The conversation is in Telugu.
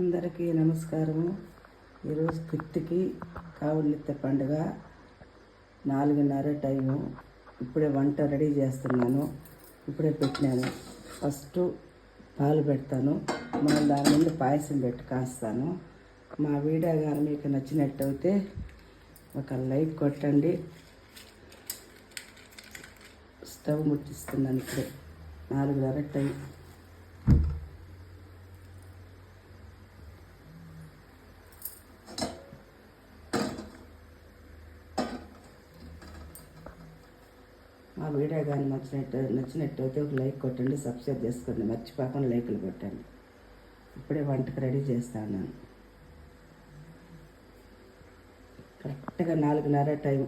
అందరికీ నమస్కారము. ఈరోజు కృత్తికి కావులిత్త పండుగ 4:30 టైము. ఇప్పుడే వంట రెడీ చేస్తున్నాను. ఇప్పుడే పెట్టినాను. ఫస్ట్ పాలు పెడతాను, మనం దాని ముందు పాయసం పెట్టి కాస్తాను. మా వీడియో కానీ మీకు నచ్చినట్టయితే ఒక లైక్ కొట్టండి. స్టవ్ ముట్టిస్తున్నాను. ఇప్పుడే 4:30 టైం. మా వీడియో కానీ నచ్చినట్టయితే ఒక లైక్ కొట్టండి, సబ్స్క్రైబ్ చేసుకోండి, మర్చిపోకుండా లైకులు కొట్టండి. ఇప్పుడే వంటకు రెడీ చేస్తాను నేను. కరెక్ట్గా 4:30 టైం.